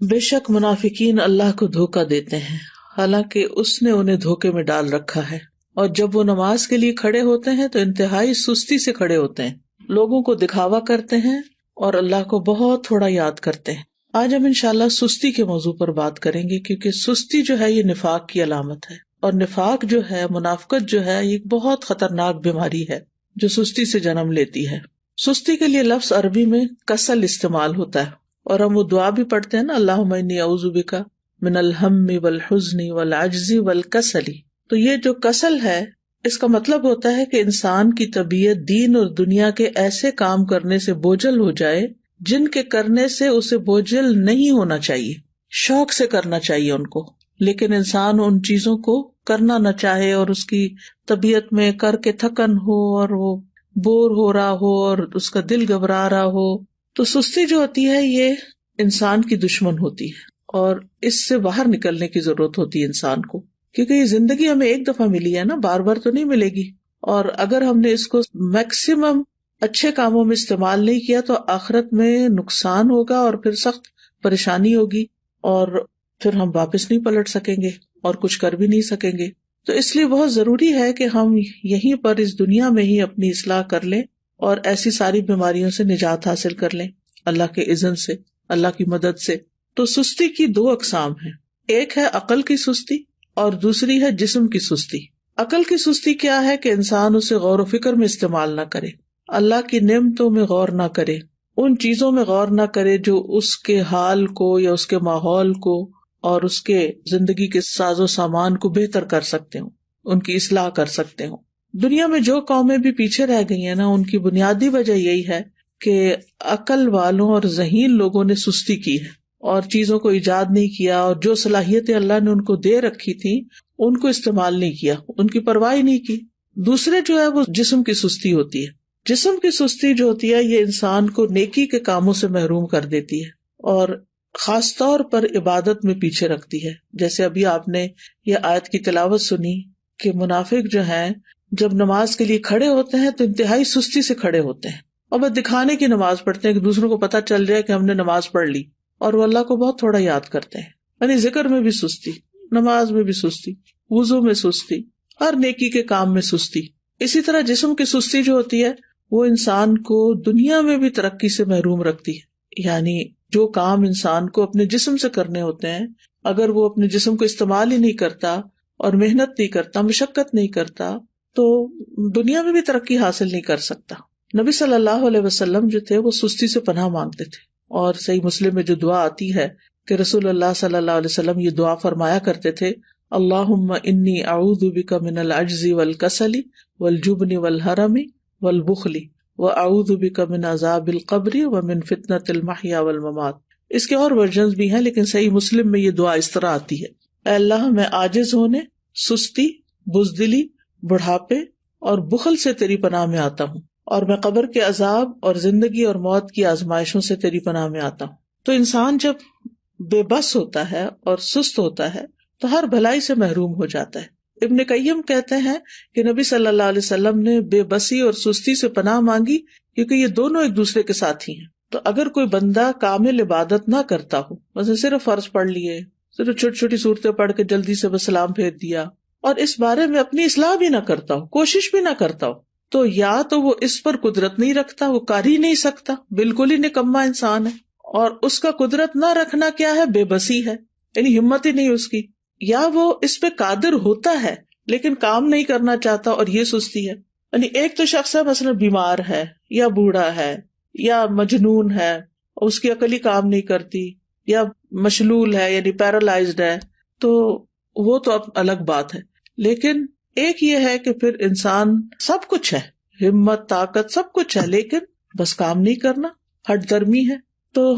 بے شک منافقین اللہ کو دھوکہ دیتے ہیں حالانکہ اس نے انہیں دھوکے میں ڈال رکھا ہے، اور جب وہ نماز کے لیے کھڑے ہوتے ہیں تو انتہائی سستی سے کھڑے ہوتے ہیں، لوگوں کو دکھاوا کرتے ہیں اور اللہ کو بہت تھوڑا یاد کرتے ہیں۔ آج ہم انشاءاللہ سستی کے موضوع پر بات کریں گے، کیونکہ سستی جو ہے یہ نفاق کی علامت ہے، اور نفاق جو ہے، منافقت جو ہے، یہ ایک بہت خطرناک بیماری ہے جو سستی سے جنم لیتی ہے۔ سستی کے لیے لفظ عربی میں کسل استعمال ہوتا ہے، اور ہم وہ دعا بھی پڑھتے ہیں نا، اللہم انی اعوذ بک من الہم والحزن والعجز والکسل۔ تو یہ جو کسل ہے، اس کا مطلب ہوتا ہے کہ انسان کی طبیعت دین اور دنیا کے ایسے کام کرنے سے بوجھل ہو جائے جن کے کرنے سے اسے بوجھل نہیں ہونا چاہیے، شوق سے کرنا چاہیے ان کو، لیکن انسان ان چیزوں کو کرنا نہ چاہے اور اس کی طبیعت میں کر کے تھکن ہو اور وہ بور ہو رہا ہو اور اس کا دل گھبرا رہا ہو۔ تو سستی جو ہوتی ہے یہ انسان کی دشمن ہوتی ہے، اور اس سے باہر نکلنے کی ضرورت ہوتی ہے انسان کو، کیونکہ یہ زندگی ہمیں ایک دفعہ ملی ہے نا، بار بار تو نہیں ملے گی، اور اگر ہم نے اس کو میکسیمم اچھے کاموں میں استعمال نہیں کیا تو آخرت میں نقصان ہوگا اور پھر سخت پریشانی ہوگی، اور پھر ہم واپس نہیں پلٹ سکیں گے اور کچھ کر بھی نہیں سکیں گے۔ تو اس لیے بہت ضروری ہے کہ ہم یہیں پر اس دنیا میں ہی اپنی اصلاح کر لیں اور ایسی ساری بیماریوں سے نجات حاصل کر لیں اللہ کے اذن سے، اللہ کی مدد سے۔ تو سستی کی دو اقسام ہیں، ایک ہے عقل کی سستی اور دوسری ہے جسم کی سستی۔ عقل کی سستی کیا ہے کہ انسان اسے غور و فکر میں استعمال نہ کرے، اللہ کی نعمتوں میں غور نہ کرے، ان چیزوں میں غور نہ کرے جو اس کے حال کو یا اس کے ماحول کو اور اس کے زندگی کے ساز و سامان کو بہتر کر سکتے ہوں، ان کی اصلاح کر سکتے ہوں۔ دنیا میں جو قومیں بھی پیچھے رہ گئی ہیں نا، ان کی بنیادی وجہ یہی ہے کہ عقل والوں اور ذہین لوگوں نے سستی کی ہے اور چیزوں کو ایجاد نہیں کیا، اور جو صلاحیتیں اللہ نے ان کو دے رکھی تھی ان کو استعمال نہیں کیا، ان کی پرواہ نہیں کی۔ دوسرے جو ہے وہ جسم کی سستی ہوتی ہے۔ جسم کی سستی جو ہوتی ہے یہ انسان کو نیکی کے کاموں سے محروم کر دیتی ہے اور خاص طور پر عبادت میں پیچھے رکھتی ہے۔ جیسے ابھی آپ نے یہ آیت کی تلاوت سنی کہ منافق جو ہیں جب نماز کے لیے کھڑے ہوتے ہیں تو انتہائی سستی سے کھڑے ہوتے ہیں، اور بس دکھانے کی نماز پڑھتے ہیں کہ دوسروں کو پتہ چل جائے کہ ہم نے نماز پڑھ لی، اور وہ اللہ کو بہت تھوڑا یاد کرتے ہیں۔ یعنی ذکر میں بھی سستی، نماز میں بھی سستی، وضو میں سستی، ہر نیکی کے کام میں سستی۔ اسی طرح جسم کی سستی جو ہوتی ہے وہ انسان کو دنیا میں بھی ترقی سے محروم رکھتی ہے۔ یعنی جو کام انسان کو اپنے جسم سے کرنے ہوتے ہیں، اگر وہ اپنے جسم کو استعمال ہی نہیں کرتا اور محنت نہیں کرتا، مشقت نہیں کرتا، تو دنیا میں بھی ترقی حاصل نہیں کر سکتا۔ نبی صلی اللہ علیہ وسلم جو تھے وہ سستی سے پناہ مانگتے تھے، اور صحیح مسلم میں جو دعا آتی ہے کہ رسول اللہ صلی اللہ علیہ وسلم یہ دعا فرمایا کرتے تھے، اللہم انی اعوذ بک من العجز والکسل والجبن والحرم والبخل واعوذ بک من عذاب القبر ومن فتنۃ المحیا والممات۔ اس کے اور ورژنز بھی ہیں، لیکن صحیح مسلم میں یہ دعا اس طرح آتی ہے، اے اللہ میں عاجز ہونے، سستی، بزدلی، بڑھاپے اور بخل سے تیری پناہ میں آتا ہوں، اور میں قبر کے عذاب اور زندگی اور موت کی آزمائشوں سے تیری پناہ میں آتا ہوں۔ تو انسان جب بے بس ہوتا ہے اور سست ہوتا ہے تو ہر بھلائی سے محروم ہو جاتا ہے۔ ابن قیم کہتے ہیں کہ نبی صلی اللہ علیہ وسلم نے بے بسی اور سستی سے پناہ مانگی کیونکہ یہ دونوں ایک دوسرے کے ساتھی ہیں۔ تو اگر کوئی بندہ کامل عبادت نہ کرتا ہو، مثلا صرف فرض پڑھ لیے، صرف چھوٹی چھوٹی صورتیں پڑھ کے جلدی سے بس سلام پھیر دیا، اور اس بارے میں اپنی اصلاح بھی نہ کرتا ہو، کوشش بھی نہ کرتا ہو، تو یا تو وہ اس پر قدرت نہیں رکھتا، وہ کر ہی نہیں سکتا، بالکل ہی نکما انسان ہے، اور اس کا قدرت نہ رکھنا کیا ہے؟ بے بسی ہے، یعنی ہمت ہی نہیں اس کی، یا وہ اس پہ قادر ہوتا ہے لیکن کام نہیں کرنا چاہتا، اور یہ سستی ہے۔ یعنی ایک تو شخص ہے مثلا بیمار ہے یا بوڑھا ہے یا مجنون ہے، اس کی عقل ہی کام نہیں کرتی، یا مشلول ہے یعنی پیرالائزڈ ہے، تو وہ تو اب الگ بات ہے۔ لیکن ایک یہ ہے کہ پھر انسان سب کچھ ہے، ہمت، طاقت، سب کچھ ہے، لیکن بس کام نہیں کرنا، ہٹ درمی ہے۔ تو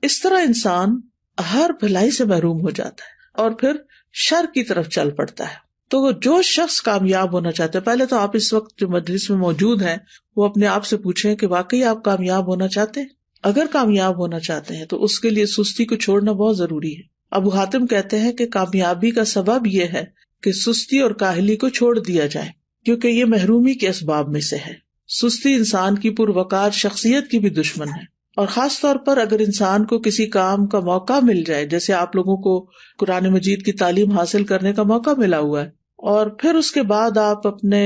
اس طرح انسان ہر بھلائی سے محروم ہو جاتا ہے اور پھر شر کی طرف چل پڑتا ہے۔ تو جو شخص کامیاب ہونا چاہتا ہے، پہلے تو آپ اس وقت جو مجلس میں موجود ہیں وہ اپنے آپ سے پوچھیں کہ واقعی آپ کامیاب ہونا چاہتے ہیں؟ اگر کامیاب ہونا چاہتے ہیں تو اس کے لیے سستی کو چھوڑنا بہت ضروری ہے۔ ابو حاتم کہتے ہیں کہ کامیابی کا سبب یہ ہے کہ سستی اور کاہلی کو چھوڑ دیا جائے، کیونکہ یہ محرومی کے اسباب میں سے ہے۔ سستی انسان کی پروقار شخصیت کی بھی دشمن ہے۔ اور خاص طور پر اگر انسان کو کسی کام کا موقع مل جائے، جیسے آپ لوگوں کو قرآن مجید کی تعلیم حاصل کرنے کا موقع ملا ہوا ہے، اور پھر اس کے بعد آپ اپنے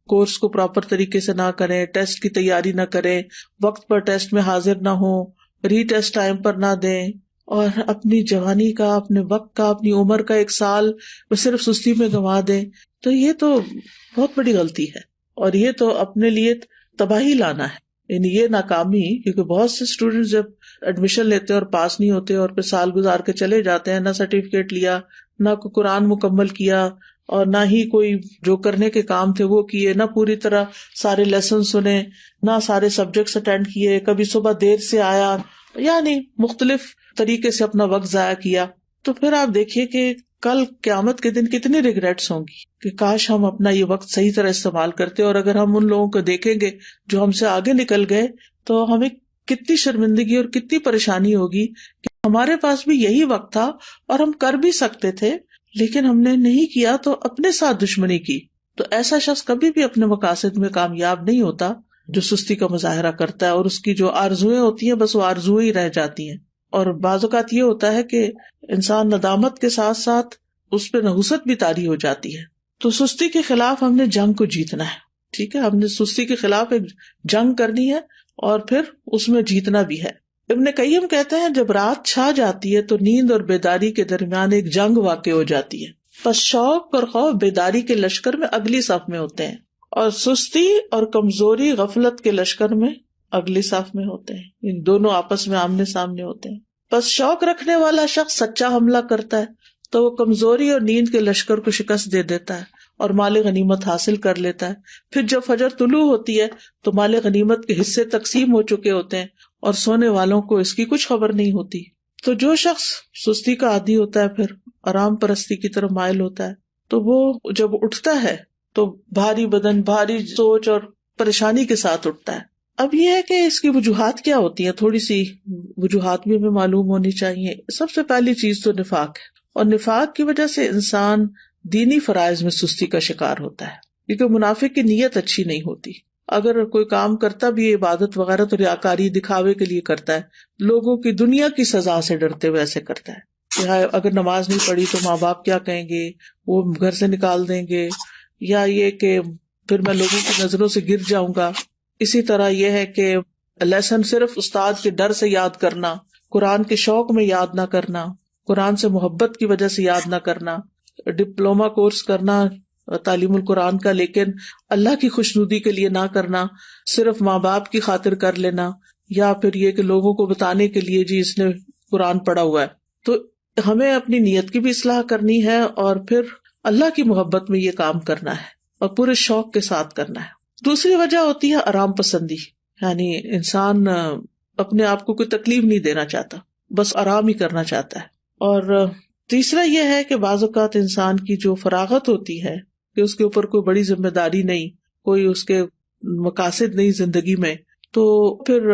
کورس کو پراپر طریقے سے نہ کریں، ٹیسٹ کی تیاری نہ کریں، وقت پر ٹیسٹ میں حاضر نہ ہوں، ری ٹیسٹ ٹائم پر نہ دیں، اور اپنی جوانی کا، اپنے وقت کا، اپنی عمر کا 1 سال وہ صرف سستی میں گنوا دیں، تو یہ تو بہت بڑی غلطی ہے، اور یہ تو اپنے لیے تباہی لانا ہے، یعنی یہ ناکامی. کیونکہ بہت سے اسٹوڈینٹس جب ایڈمیشن لیتے ہیں اور پاس نہیں ہوتے اور پھر سال گزار کے چلے جاتے ہیں، نہ سرٹیفکیٹ لیا، نہ کوئی قرآن مکمل کیا، اور نہ ہی کوئی جو کرنے کے کام تھے وہ کیے، نہ پوری طرح سارے لیسن سنے، نہ سارے سبجیکٹس اٹینڈ کیے، کبھی صبح دیر سے آیا، یعنی مختلف طریقے سے اپنا وقت ضائع کیا. تو پھر آپ دیکھیے کہ کل قیامت کے دن کتنی ریگریٹس ہوں گی کہ کاش ہم اپنا یہ وقت صحیح طرح استعمال کرتے. اور اگر ہم ان لوگوں کو دیکھیں گے جو ہم سے آگے نکل گئے تو ہمیں کتنی شرمندگی اور کتنی پریشانی ہوگی کہ ہمارے پاس بھی یہی وقت تھا اور ہم کر بھی سکتے تھے، لیکن ہم نے نہیں کیا تو اپنے ساتھ دشمنی کی. تو ایسا شخص کبھی بھی اپنے مقاصد میں کامیاب نہیں ہوتا جو سستی کا مظاہرہ کرتا ہے، اور اس کی جو آرزویں ہوتی ہیں بس وہ آرزویں ہی رہ جاتی ہیں. اور بعض اوقات یہ ہوتا ہے کہ انسان ندامت کے ساتھ ساتھ اس پہ نحوست بھی طاری ہو جاتی ہے. تو سستی کے خلاف ہم نے جنگ کو جیتنا ہے. ٹھیک ہے، ہم نے سستی کے خلاف ایک جنگ کرنی ہے اور پھر اس میں جیتنا بھی ہے. ابن قیم کہتے ہیں جب رات چھا جاتی ہے تو نیند اور بیداری کے درمیان ایک جنگ واقع ہو جاتی ہے. پس شوق اور خوف بیداری کے لشکر میں اگلی صف میں ہوتے ہیں، اور سستی اور کمزوری غفلت کے لشکر میں اگلی صف میں ہوتے ہیں. ان دونوں آپس میں آمنے سامنے ہوتے ہیں. پس شوق رکھنے والا شخص سچا حملہ کرتا ہے تو وہ کمزوری اور نیند کے لشکر کو شکست دے دیتا ہے اور مال غنیمت حاصل کر لیتا ہے. پھر جب فجر طلوع ہوتی ہے تو مال غنیمت کے حصے تقسیم ہو چکے ہوتے ہیں اور سونے والوں کو اس کی کچھ خبر نہیں ہوتی. تو جو شخص سستی کا عادی ہوتا ہے پھر آرام پرستی کی طرف مائل ہوتا ہے تو وہ جب اٹھتا ہے تو بھاری بدن، بھاری سوچ اور پریشانی کے ساتھ اٹھتا ہے. اب یہ ہے کہ اس کی وجوہات کیا ہوتی ہیں، تھوڑی سی وجوہات بھی ہمیں معلوم ہونی چاہیے. سب سے پہلی چیز تو نفاق ہے، اور نفاق کی وجہ سے انسان دینی فرائض میں سستی کا شکار ہوتا ہے، کیونکہ منافق کی نیت اچھی نہیں ہوتی. اگر کوئی کام کرتا بھی عبادت وغیرہ تو ریاکاری دکھاوے کے لیے کرتا ہے، لوگوں کی دنیا کی سزا سے ڈرتے ہوئے ایسے کرتا ہے کہ اگر نماز نہیں پڑھی تو ماں باپ کیا کہیں گے، وہ گھر سے نکال دیں گے، یا یہ کہ پھر میں لوگوں کی نظروں سے گر جاؤں گا. اسی طرح یہ ہے کہ لیسن صرف استاد کے ڈر سے یاد کرنا، قرآن کے شوق میں یاد نہ کرنا، قرآن سے محبت کی وجہ سے یاد نہ کرنا، ڈپلوما کورس کرنا تعلیم القرآن کا لیکن اللہ کی خوشنودی کے لیے نہ کرنا، صرف ماں باپ کی خاطر کر لینا، یا پھر یہ کہ لوگوں کو بتانے کے لیے جی اس نے قرآن پڑھا ہوا ہے. تو ہمیں اپنی نیت کی بھی اصلاح کرنی ہے اور پھر اللہ کی محبت میں یہ کام کرنا ہے اور پورے شوق کے ساتھ کرنا ہے. دوسری وجہ ہوتی ہے آرام پسندی، یعنی انسان اپنے آپ کو کوئی تکلیف نہیں دینا چاہتا، بس آرام ہی کرنا چاہتا ہے. اور تیسرا یہ ہے کہ بعض اوقات انسان کی جو فراغت ہوتی ہے کہ اس کے اوپر کوئی بڑی ذمہ داری نہیں، کوئی اس کے مقاصد نہیں زندگی میں، تو پھر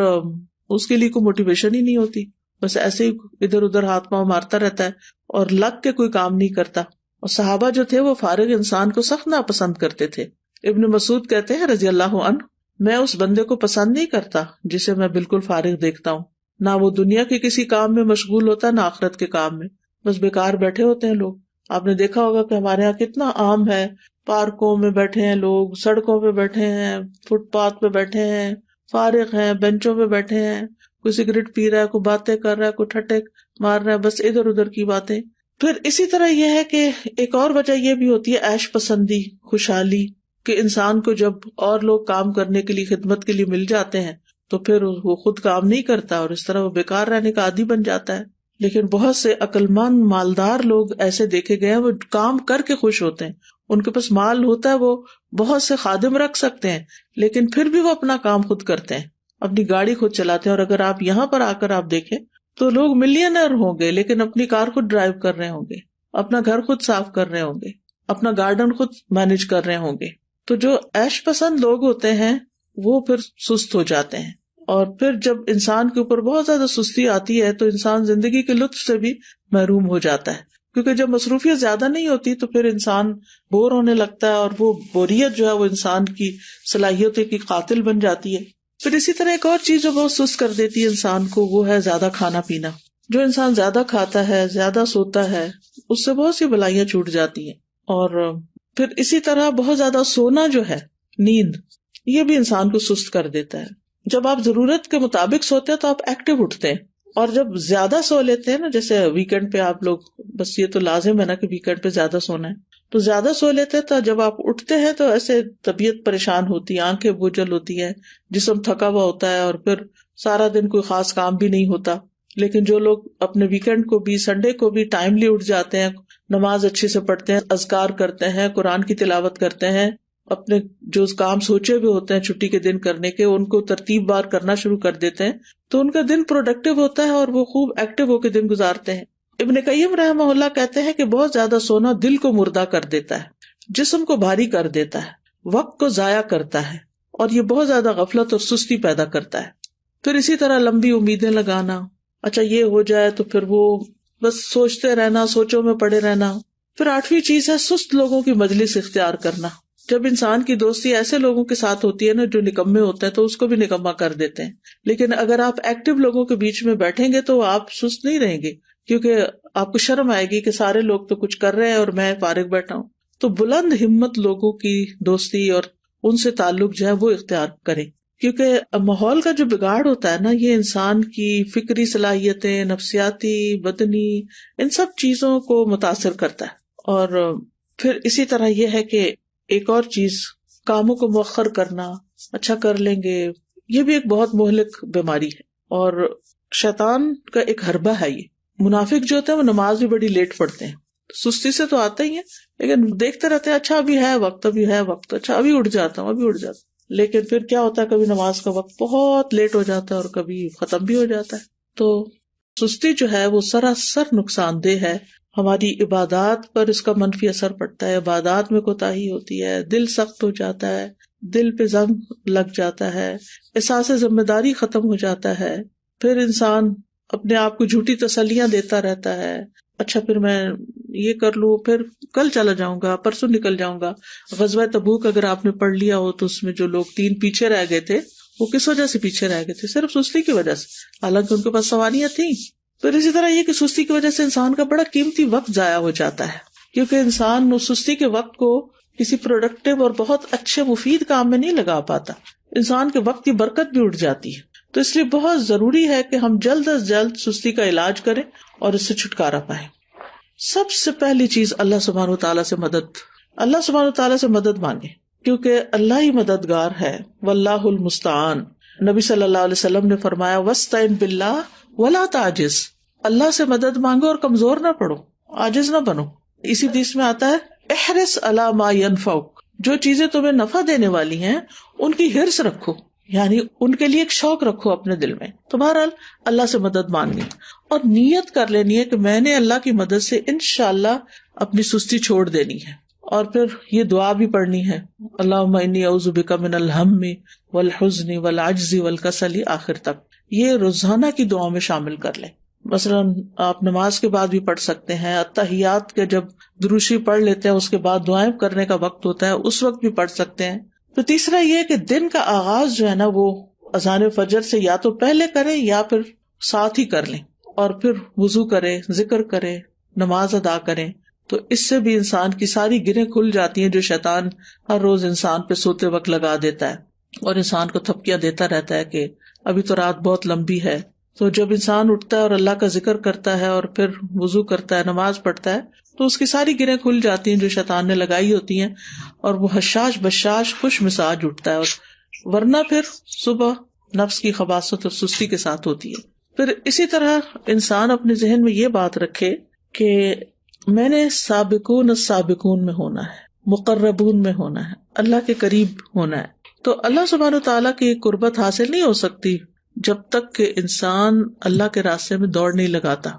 اس کے لیے کوئی موٹیویشن ہی نہیں ہوتی، بس ایسے ہی ادھر ادھر ہاتھ پاؤں مارتا رہتا ہے اور لگ کے کوئی کام نہیں کرتا. اور صحابہ جو تھے وہ فارغ انسان کو سخت ناپسند کرتے تھے. ابن مسعود کہتے ہیں رضی اللہ عنہ، میں اس بندے کو پسند نہیں کرتا جسے میں بالکل فارغ دیکھتا ہوں، نہ وہ دنیا کے کسی کام میں مشغول ہوتا نہ آخرت کے کام میں، بس بیکار بیٹھے ہوتے ہیں لوگ. آپ نے دیکھا ہوگا کہ ہمارے یہاں کتنا عام ہے، پارکوں میں بیٹھے ہیں لوگ، سڑکوں پہ بیٹھے ہیں، فٹ پاتھ پہ بیٹھے ہیں، فارغ ہیں، بینچوں پہ بیٹھے ہیں، کوئی سگریٹ پی رہا ہے، کوئی باتیں کر رہا ہے، کوئی ٹھٹے مار رہا ہے، بس ادھر ادھر کی باتیں. پھر اسی طرح یہ ہے کہ ایک اور وجہ یہ بھی ہوتی ہے عیش پسندی، خوشحالی، کہ انسان کو جب اور لوگ کام کرنے کے لیے، خدمت کے لیے مل جاتے ہیں تو پھر وہ خود کام نہیں کرتا اور اس طرح وہ بیکار رہنے کا عادی بن جاتا ہے. لیکن بہت سے عقل مند مالدار لوگ ایسے دیکھے گئے ہیں، وہ کام کر کے خوش ہوتے ہیں، ان کے پاس مال ہوتا ہے، وہ بہت سے خادم رکھ سکتے ہیں لیکن پھر بھی وہ اپنا کام خود کرتے ہیں، اپنی گاڑی خود چلاتے ہیں. اور اگر آپ یہاں پر آ کر آپ دیکھیں تو لوگ ملینئر ہوں گے لیکن اپنی کار خود ڈرائیو کر رہے ہوں گے، اپنا گھر خود صاف کر رہے ہوں گے، اپنا گارڈن خود مینج کر رہے ہوں گے. تو جو عیش پسند لوگ ہوتے ہیں وہ پھر سست ہو جاتے ہیں، اور پھر جب انسان کے اوپر بہت زیادہ سستی آتی ہے تو انسان زندگی کے لطف سے بھی محروم ہو جاتا ہے، کیونکہ جب مصروفیت زیادہ نہیں ہوتی تو پھر انسان بور ہونے لگتا ہے، اور وہ بوریت جو ہے وہ انسان کی صلاحیتوں کی قاتل بن جاتی ہے. پھر اسی طرح ایک اور چیز جو بہت سست کر دیتی ہے انسان کو، وہ ہے زیادہ کھانا پینا. جو انسان زیادہ کھاتا ہے، زیادہ سوتا ہے، اس سے بہت سی بلائیاں چھوٹ جاتی ہیں. اور پھر اسی طرح بہت زیادہ سونا جو ہے، نیند، یہ بھی انسان کو سست کر دیتا ہے. جب آپ ضرورت کے مطابق سوتے ہیں تو آپ ایکٹیو اٹھتے ہیں، اور جب زیادہ سو لیتے ہیں نا، جیسے ویکینڈ پہ آپ لوگ، بس یہ تو لازم ہے نا کہ ویکینڈ پہ زیادہ سونا ہے، تو زیادہ سو لیتے ہیں تو جب آپ اٹھتے ہیں تو ایسے طبیعت پریشان ہوتی ہے، آنکھیں بوجھل ہوتی ہیں، جسم تھکا ہوا ہوتا ہے، اور پھر سارا دن کوئی خاص کام بھی نہیں ہوتا. لیکن جو لوگ اپنے ویکینڈ کو بھی، سنڈے کو بھی ٹائملی اٹھ جاتے ہیں، نماز اچھے سے پڑھتے ہیں، اذکار کرتے ہیں، قرآن کی تلاوت کرتے ہیں، اپنے جو کام سوچے ہوئے ہوتے ہیں چھٹی کے دن کرنے کے، ان کو ترتیب بار کرنا شروع کر دیتے ہیں، تو ان کا دن پروڈکٹیو ہوتا ہے اور وہ خوب ایکٹیو ہو کے دن گزارتے ہیں. ابن قیم رحمہ اللہ کہتے ہیں کہ بہت زیادہ سونا دل کو مردہ کر دیتا ہے، جسم کو بھاری کر دیتا ہے، وقت کو ضائع کرتا ہے، اور یہ بہت زیادہ غفلت اور سستی پیدا کرتا ہے. پھر اسی طرح لمبی امیدیں لگانا، اچھا یہ ہو جائے تو پھر وہ بس سوچتے رہنا، سوچوں میں پڑے رہنا. پھر 8ویں چیز ہے سست لوگوں کی مجلس اختیار کرنا. جب انسان کی دوستی ایسے لوگوں کے ساتھ ہوتی ہے نا جو نکمے ہوتے ہیں، تو اس کو بھی نکما کر دیتے ہیں. لیکن اگر آپ ایکٹیو لوگوں کے بیچ میں بیٹھیں گے تو آپ سست نہیں رہیں گے، کیونکہ آپ کو شرم آئے گی کہ سارے لوگ تو کچھ کر رہے ہیں اور میں فارغ بیٹھا ہوں. تو بلند ہمت لوگوں کی دوستی اور ان سے تعلق جو ہے وہ اختیار کریں، کیونکہ ماحول کا جو بگاڑ ہوتا ہے نا، یہ انسان کی فکری صلاحیتیں، نفسیاتی، بدنی، ان سب چیزوں کو متاثر کرتا ہے. اور پھر اسی طرح یہ ہے کہ ایک اور چیز، کاموں کو مؤخر کرنا، اچھا کر لیں گے، یہ بھی ایک بہت مہلک بیماری ہے، اور شیطان کا ایک حربہ ہے یہ. منافق جو ہوتے ہیں وہ نماز بھی بڑی لیٹ پڑھتے ہیں، سستی سے تو آتے ہی ہیں، لیکن دیکھتے رہتے ہیں اچھا ابھی ہے وقت، ابھی ہے وقت، اچھا ابھی اٹھ جاتا ہوں، ابھی اٹھ جاتا ہوں. لیکن پھر کیا ہوتا ہے، کبھی نماز کا وقت بہت لیٹ ہو جاتا ہے اور کبھی ختم بھی ہو جاتا ہے. تو سستی جو ہے وہ سراسر نقصان دہ ہے. ہماری عبادات پر اس کا منفی اثر پڑتا ہے، عبادات میں کوتاہی ہوتی ہے، دل سخت ہو جاتا ہے، دل پہ زنگ لگ جاتا ہے، احساس ذمہ داری ختم ہو جاتا ہے. پھر انسان اپنے آپ کو جھوٹی تسلیاں دیتا رہتا ہے، اچھا پھر میں یہ کر لوں، پھر کل چلا جاؤں گا، پرسوں نکل جاؤں گا. غزوہ تبوک اگر آپ نے پڑھ لیا ہو تو اس میں جو لوگ 3 پیچھے رہ گئے تھے، وہ کس وجہ سے پیچھے رہ گئے تھے؟ صرف سستی کی وجہ سے، حالانکہ ان کے پاس سواریاں تھیں. پھر اسی طرح یہ کہ سستی کی وجہ سے انسان کا بڑا قیمتی وقت ضائع ہو جاتا ہے، کیونکہ انسان اس سستی کے وقت کو کسی پروڈکٹیو اور بہت اچھے مفید کام میں نہیں لگا پاتا، انسان کے وقت کی برکت بھی اٹھ جاتی ہے. تو اس لیے بہت ضروری ہے کہ ہم جلد از جلد سستی کا علاج کریں اور اس سے چھٹکارا پائیں. سب سے پہلی چیز اللہ سبحانہ وتعالیٰ سے مدد، اللہ سبحانہ وتعالیٰ سے مدد مانگے، کیونکہ اللہ ہی مددگار ہے. واللہ المستعان. نبی صلی اللہ علیہ وسلم نے فرمایا وَاسْتَعِن بِاللَّهِ وَلَا تَعْجِزْ. اللہ سے مدد مانگو اور کمزور نہ پڑو، عاجز نہ بنو. اسی حدیث میں آتا ہے احرص علی ما ينفعک. جو چیزیں تمہیں نفع دینے والی ہیں ان کی حرص رکھو، یعنی ان کے لیے ایک شوق رکھو اپنے دل میں. تو بہرحال اللہ سے مدد مانگنی اور نیت کر لینی ہے کہ میں نے اللہ کی مدد سے انشاءاللہ اپنی سستی چھوڑ دینی ہے. اور پھر یہ دعا بھی پڑھنی ہے، اللہم انی اعوذ بک من الہم والحزن والعجز والکسل، آخر تک. یہ روزانہ کی دعاؤں میں شامل کر لیں. مثلاً آپ نماز کے بعد بھی پڑھ سکتے ہیں، اتحیات کے جب دروشی پڑھ لیتے ہیں اس کے بعد دعائیں کرنے کا وقت ہوتا ہے اس وقت بھی پڑھ سکتے ہیں. تو تیسرا یہ کہ دن کا آغاز جو ہے نا وہ اذان فجر سے یا تو پہلے کریں یا پھر ساتھ ہی کر لیں، اور پھر وضو کریں، ذکر کریں، نماز ادا کریں. تو اس سے بھی انسان کی ساری گرہیں کھل جاتی ہیں جو شیطان ہر روز انسان پہ سوتے وقت لگا دیتا ہے اور انسان کو تھپکیاں دیتا رہتا ہے کہ ابھی تو رات بہت لمبی ہے. تو جب انسان اٹھتا ہے اور اللہ کا ذکر کرتا ہے اور پھر وضو کرتا ہے، نماز پڑھتا ہے، تو اس کی ساری گرہیں کھل جاتی ہیں جو شیطان نے لگائی ہوتی ہیں، اور وہ حشاش بشاش خوش مزاج اٹھتا ہے. اور ورنہ پھر صبح نفس کی خباثت اور سستی کے ساتھ ہوتی ہے. پھر اسی طرح انسان اپنے ذہن میں یہ بات رکھے کہ میں نے سابقون السابقون میں ہونا ہے، مقربون میں ہونا ہے، اللہ کے قریب ہونا ہے. تو اللہ سبحانہ وتعالیٰ کی قربت حاصل نہیں ہو سکتی جب تک کہ انسان اللہ کے راستے میں دوڑ نہیں لگاتا.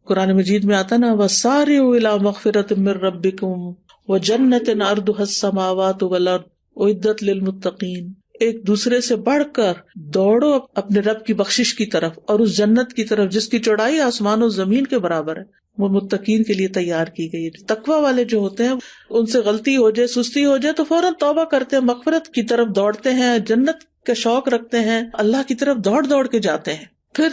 قرآن مجید میں آتا نا وَسَارِعُوا إِلَىٰ مَغْفِرَةٍ مِّن رَّبِّكُمْ وَجَنَّةٍ عَرْضُهَا السَّمَاوَاتُ وَالْأَرْضُ أُعِدَّتْ لِلْمُتَّقِينَ. ایک دوسرے سے بڑھ کر دوڑو اپنے رب کی بخشش کی طرف اور اس جنت کی طرف جس کی چوڑائی آسمان و زمین کے برابر ہے، وہ متقین کے لیے تیار کی گئی ہے. تقویٰ والے جو ہوتے ہیں ان سے غلطی ہو جائے، سستی ہو جائے تو فوراً توبہ کرتے ہیں، مغفرت کی طرف دوڑتے ہیں، جنت کا شوق رکھتے ہیں، اللہ کی طرف دوڑ دوڑ کے جاتے ہیں. پھر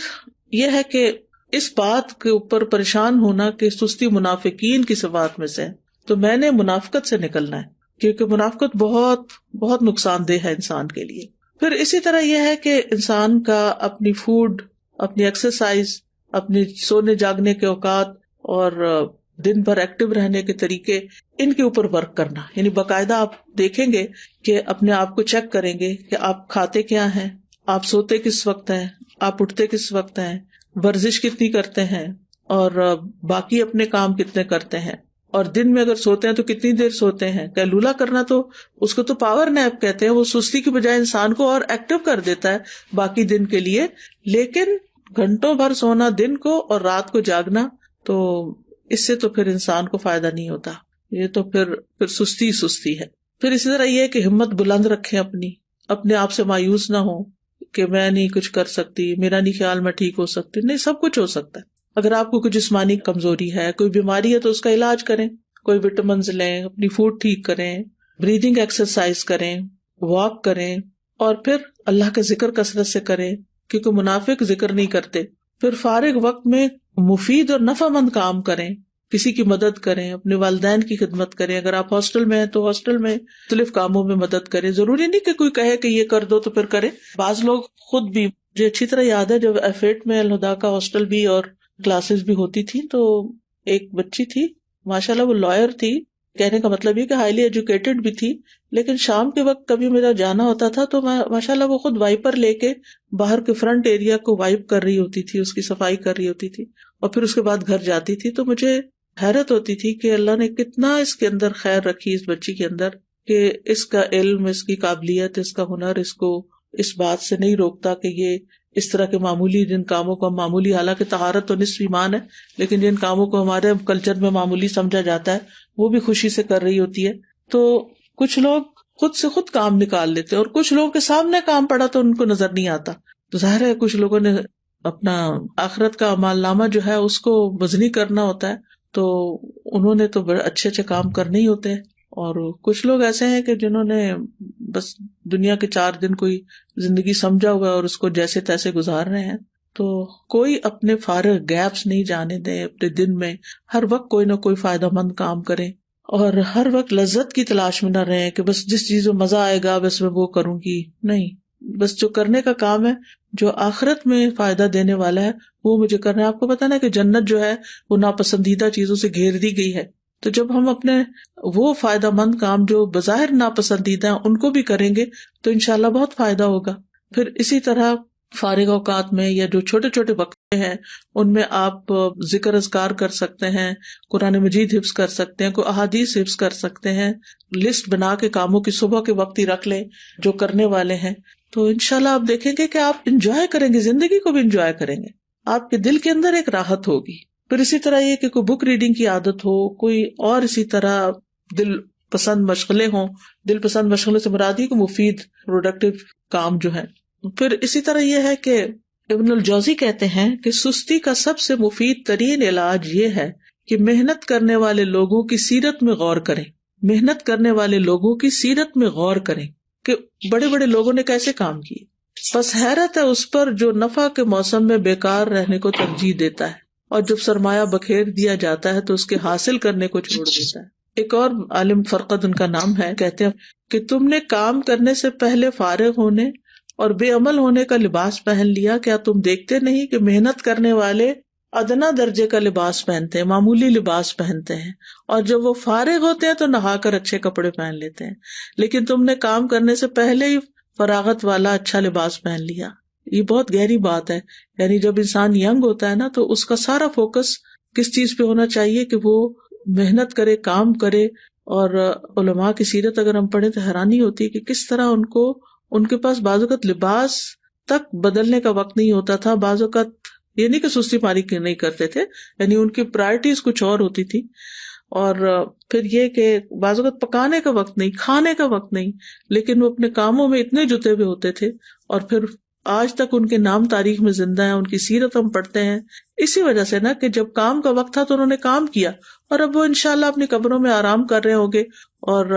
یہ ہے کہ اس بات کے اوپر پریشان ہونا کہ سستی منافقین کی صفات میں سے، تو میں نے منافقت سے نکلنا ہے، کیونکہ منافقت بہت بہت نقصان دہ ہے انسان کے لیے. پھر اسی طرح یہ ہے کہ انسان کا اپنی فوڈ، اپنی ایکسرسائز، اپنی سونے جاگنے کے اوقات اور دن بھر ایکٹیو رہنے کے طریقے، ان کے اوپر ورک کرنا. یعنی باقاعدہ آپ دیکھیں گے کہ اپنے آپ کو چیک کریں گے کہ آپ کھاتے کیا ہیں، آپ سوتے کس وقت ہیں، آپ اٹھتے کس وقت ہیں، ورزش کتنی کرتے ہیں، اور باقی اپنے کام کتنے کرتے ہیں، اور دن میں اگر سوتے ہیں تو کتنی دیر سوتے ہیں. کیلولا کرنا تو اس کو تو پاور نیپ کہتے ہیں، وہ سستی کی بجائے انسان کو اور ایکٹیو کر دیتا ہے باقی دن کے لیے. لیکن گھنٹوں بھر سونا دن کو اور رات کو جاگنا، تو اس سے تو پھر انسان کو فائدہ نہیں ہوتا، یہ تو پھر سستی ہے. پھر اسی طرح یہ کہ ہمت بلند رکھیں، اپنے آپ سے مایوس نہ ہو کہ میں نہیں کچھ کر سکتی، میرا نہیں خیال میں ٹھیک ہو سکتی. نہیں، سب کچھ ہو سکتا ہے. اگر آپ کو کوئی جسمانی کمزوری ہے، کوئی بیماری ہے، تو اس کا علاج کریں، کوئی وٹامنز لیں، اپنی فوڈ ٹھیک کریں، بریدنگ ایکسرسائز کریں، واک کریں، اور پھر اللہ کا ذکر کثرت سے کریں، کیونکہ منافق ذکر نہیں کرتے. پھر فارغ وقت میں مفید اور نفع مند کام کریں، کسی کی مدد کریں، اپنے والدین کی خدمت کریں. اگر آپ ہاسٹل میں ہیں تو ہاسٹل میں مختلف کاموں میں مدد کریں. ضروری نہیں کہ کوئی کہے کہ یہ کر دو تو پھر کریں. بعض لوگ خود بھی، مجھے اچھی طرح یاد ہے جب F8 میں الہدا کا ہاسٹل بھی اور کلاسز بھی ہوتی تھی، تو ایک بچی تھی، ماشاءاللہ وہ لائر تھی، کہنے کا مطلب یہ کہ ہائیلی ایجوکیٹڈ بھی تھی. لیکن شام کے وقت کبھی میرا جانا ہوتا تھا تو ماشاءاللہ وہ خود وائپر لے کے باہر کے فرنٹ ایریا کو وائپ کر رہی ہوتی تھی، اس کی صفائی کر رہی ہوتی تھی، اور پھر اس کے بعد گھر جاتی تھی. تو مجھے حیرت ہوتی تھی کہ اللہ نے کتنا اس کے اندر خیر رکھی، اس بچی کے اندر، کہ اس کا علم، اس کی قابلیت، اس کا ہنر اس کو اس بات سے نہیں روکتا کہ یہ اس طرح کے معمولی جن کاموں کو ہم معمولی، حالانکہ طہارت تو نصف ایمان ہے، لیکن جن کاموں کو ہمارے کلچر میں معمولی سمجھا جاتا ہے وہ بھی خوشی سے کر رہی ہوتی ہے. تو کچھ لوگ خود سے خود کام نکال لیتے، اور کچھ لوگوں کے سامنے کام پڑا تو ان کو نظر نہیں آتا. تو ظاہر ہے کچھ لوگوں نے اپنا آخرت کا اعمال نامہ جو ہے اس کو وزنی کرنا ہوتا ہے، تو انہوں نے تو بڑے اچھے اچھے کام کرنے ہی ہوتے ہیں. اور کچھ لوگ ایسے ہیں کہ جنہوں نے بس دنیا کے 4 دن کوئی زندگی سمجھا ہوا ہے اور اس کو جیسے تیسے گزار رہے ہیں. تو کوئی اپنے فارغ گیپس نہیں جانے دیں اپنے دن میں، ہر وقت کوئی نہ کوئی فائدہ مند کام کریں، اور ہر وقت لذت کی تلاش میں نہ رہیں کہ بس جس چیز میں مزہ آئے گا بس میں وہ کروں گی. نہیں، بس جو کرنے کا کام ہے، جو آخرت میں فائدہ دینے والا ہے، وہ مجھے کرنا ہے. آپ کو پتا نا کہ جنت جو ہے وہ ناپسندیدہ چیزوں سے گھیر دی گئی ہے، تو جب ہم اپنے وہ فائدہ مند کام جو بظاہر ناپسندیدہ ہیں ان کو بھی کریں گے تو انشاءاللہ بہت فائدہ ہوگا. پھر اسی طرح فارغ اوقات میں یا جو چھوٹے چھوٹے وقت ہیں ان میں آپ ذکر اذکار کر سکتے ہیں، قرآن مجید حفظ کر سکتے ہیں، کوئی احادیث حفظ کر سکتے ہیں. لسٹ بنا کے کاموں کی صبح کے وقت ہی رکھ لیں جو کرنے والے ہیں، تو انشاءاللہ آپ دیکھیں گے کہ آپ انجوائے کریں گے، زندگی کو بھی انجوائے کریں گے، آپ کے دل کے اندر ایک راحت ہوگی. پھر اسی طرح یہ کہ کوئی بک ریڈنگ کی عادت ہو، کوئی اور اسی طرح دل پسند مشغلیں ہوں. دل پسند مشغلے سے مراد ہی کو مفید پروڈکٹیو کام جو ہے. پھر اسی طرح یہ ہے کہ ابن الجوزی کہتے ہیں کہ سستی کا سب سے مفید ترین علاج یہ ہے کہ محنت کرنے والے لوگوں کی سیرت میں غور کریں. محنت کرنے والے لوگوں کی سیرت میں غور کریں کہ بڑے بڑے لوگوں نے کیسے کام کیے. بس حیرت ہے اس پر جو نفع کے موسم میں بیکار رہنے کو ترجیح دیتا ہے، اور جب سرمایہ بکھیر دیا جاتا ہے تو اس کے حاصل کرنے کو چھوڑ دیتا ہے. ایک اور عالم فرقد ان کا نام ہے، کہتے ہیں کہ تم نے کام کرنے سے پہلے فارغ ہونے اور بے عمل ہونے کا لباس پہن لیا. کیا تم دیکھتے نہیں کہ محنت کرنے والے ادنا درجے کا لباس پہنتے ہیں، معمولی لباس پہنتے ہیں، اور جب وہ فارغ ہوتے ہیں تو نہا کر اچھے کپڑے پہن لیتے ہیں، لیکن تم نے کام کرنے سے پہلے ہی فراغت والا اچھا لباس پہن لیا. یہ بہت گہری بات ہے. یعنی جب انسان ینگ ہوتا ہے نا تو اس کا سارا فوکس کس چیز پہ ہونا چاہیے کہ وہ محنت کرے، کام کرے. اور علماء کی سیرت اگر ہم پڑھیں تو حیرانی ہوتی ہے کہ کس طرح ان کے پاس بعض اوقات لباس تک بدلنے کا وقت نہیں ہوتا تھا. بعض اوقات یہ نہیں کہ سستی ماری نہیں کرتے تھے، یعنی ان کی پرائرٹیز کچھ اور ہوتی تھی. اور پھر یہ کہ بعض اوقات پکانے کا وقت نہیں، کھانے کا وقت نہیں، لیکن وہ اپنے کاموں میں اتنے جتے ہوئے ہوتے تھے، اور پھر آج تک ان کے نام تاریخ میں زندہ ہیں، ان کی سیرت ہم پڑھتے ہیں اسی وجہ سے نا کہ جب کام کا وقت تھا تو انہوں نے کام کیا، اور اب وہ انشاءاللہ اپنی قبروں میں آرام کر رہے ہوں گے اور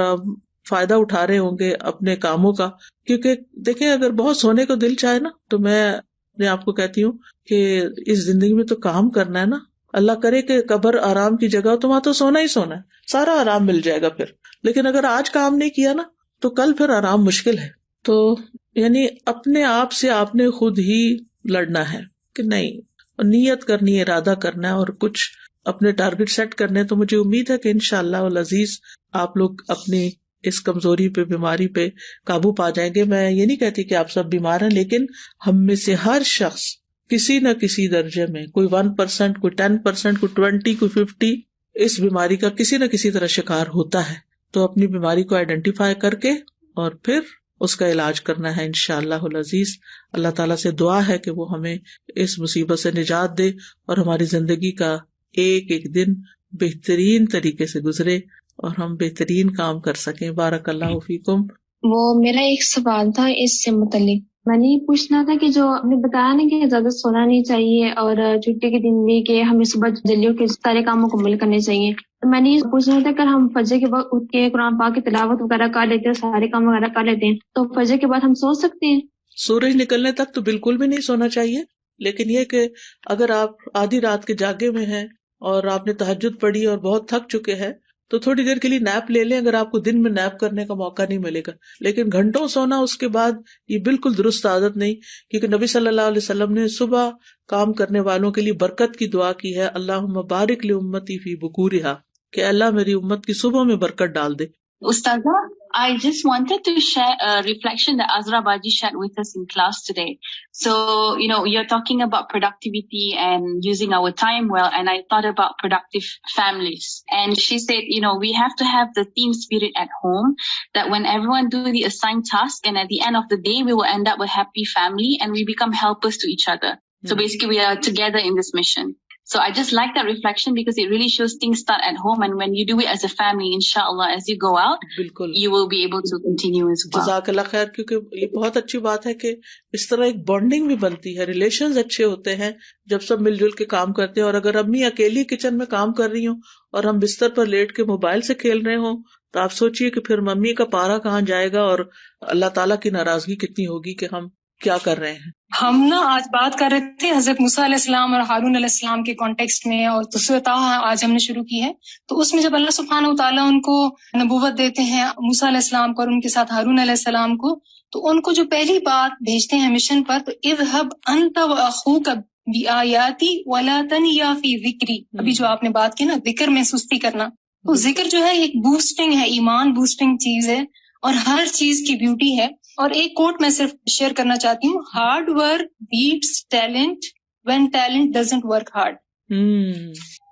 فائدہ اٹھا رہے ہوں گے اپنے کاموں کا. کیونکہ دیکھیں اگر بہت سونے کو دل چاہے نا تو میں اپنے آپ کو کہتی ہوں کہ اس زندگی میں تو کام کرنا ہے نا. اللہ کرے کہ قبر آرام کی جگہ ہو تو وہاں تو سونا ہی سونا ہے, سارا آرام مل جائے گا پھر. لیکن اگر آج کام نہیں کیا نا تو کل پھر آرام مشکل ہے. تو یعنی اپنے آپ سے آپ نے خود ہی لڑنا ہے کہ نہیں, نیت کرنی ہے, ارادہ کرنا ہے اور کچھ اپنے ٹارگٹ سیٹ کرنے. تو مجھے امید ہے کہ انشاءاللہ العزیز آپ لوگ اپنی اس کمزوری پہ, بیماری پہ قابو پا جائیں گے. میں یہ نہیں کہتی کہ آپ سب بیمار ہیں, لیکن ہم میں سے ہر شخص کسی نہ کسی درجے میں, کوئی 1%, کوئی 10%, کوئی 20, کوئی 50 اس بیماری کا کسی نہ کسی طرح شکار ہوتا ہے. تو اپنی بیماری کو آئیڈینٹیفائی کر کے اور پھر اس کا علاج کرنا ہے انشاءاللہ العزیز. اللہ تعالیٰ سے دعا ہے کہ وہ ہمیں اس مصیبت سے نجات دے اور ہماری زندگی کا ایک ایک دن بہترین طریقے سے گزرے اور ہم بہترین کام کر سکیں. بارک اللہ فیکم. وہ میرا ایک سوال تھا اس سے متعلق, میں نے یہ پوچھنا تھا کہ جو آپ نے بتایا نا کہ زیادہ سونا نہیں چاہیے اور چھٹی کے دن بھی کہ ہمیں صبح جلدی اٹھ کے سارے کام مکمل کرنے چاہیے, تو میں نے یہ پوچھنا تھا کہ ہم فجر کے وقت اٹھ کے قرآن پاک کی تلاوت وغیرہ کر لیتے ہیں, سارے کام وغیرہ کر لیتے ہیں, تو فجر کے بعد ہم سو سکتے ہیں؟ سورج نکلنے تک تو بالکل بھی نہیں سونا چاہیے, لیکن یہ کہ اگر آپ آدھی رات کے جاگے میں ہیں اور آپ نے تہجد پڑھی اور بہت تھک چکے ہیں تو تھوڑی دیر کے لیے نیپ لے لیں, اگر آپ کو دن میں نیپ کرنے کا موقع نہیں ملے گا. لیکن گھنٹوں سونا اس کے بعد یہ بالکل درست عادت نہیں, کیونکہ نبی صلی اللہ علیہ وسلم نے صبح کام کرنے والوں کے لیے برکت کی دعا کی ہے, اللہم بارک لامتی فی بکورہا, کہ اللہ میری امت کی صبح میں برکت ڈال دے. Ustaza, I just wanted to share a reflection that Azra Baji shared with us in class today. So, you're talking about productivity and using our time well, and I thought about productive families. And she said, we have to have the team spirit at home, that when everyone do the assigned task, and at the end of the day, we will end up a happy family and we become helpers to each other. So basically, we are together in this mission. So I just like that reflection because it really shows things start at home, and when you do it as a family, inshallah, as you go out, بالکل you will be able to continue as well. جزاک اللہ خیر, کیونکہ یہ بہت اچھی بات ہے کہ اس طرح ایک بانڈنگ بھی بنتی ہے, ریلیشنز اچھے ہوتے ہیں جب سب مل جل کے کام کرتے ہیں. اور اگر امی اکیلی کچن میں کام کر رہی ہوں اور ہم بستر پر لیٹ کے موبائل سے کھیل رہے ہوں تو آپ سوچئے کہ پھر ممی کا پارا کہاں جائے گا اور اللہ تعالیٰ کی ناراضگی کتنی ہوگی کہ ہم کیا کر رہے ہیں. ہم آج بات کر رہے تھے حضرت موسیٰ علیہ السلام اور ہارون علیہ السلام کے کانٹیکسٹ میں, اور سورۃ طٰہٰ آج ہم نے شروع کی ہے. تو اس میں جب اللہ سبحانہ وتعالیٰ ان کو نبوت دیتے ہیں, موسیٰ علیہ السلام کو اور ان کے ساتھ ہارون علیہ السلام کو, تو ان کو جو پہلی بات بھیجتے ہیں مشن پر, تو اذهب انت واخوک بآیاتی ولا تنیا فی ذکری. ابھی جو آپ نے بات کی نا ذکر میں سستی کرنا, تو ذکر جو ہے ایک بوسٹنگ ہے, ایمان بوسٹنگ چیز ہے اور ہر چیز کی بیوٹی ہے. اور ایک کوٹ میں صرف شیئر کرنا چاہتی ہوں, hard work beats talent when talent doesn't work hard.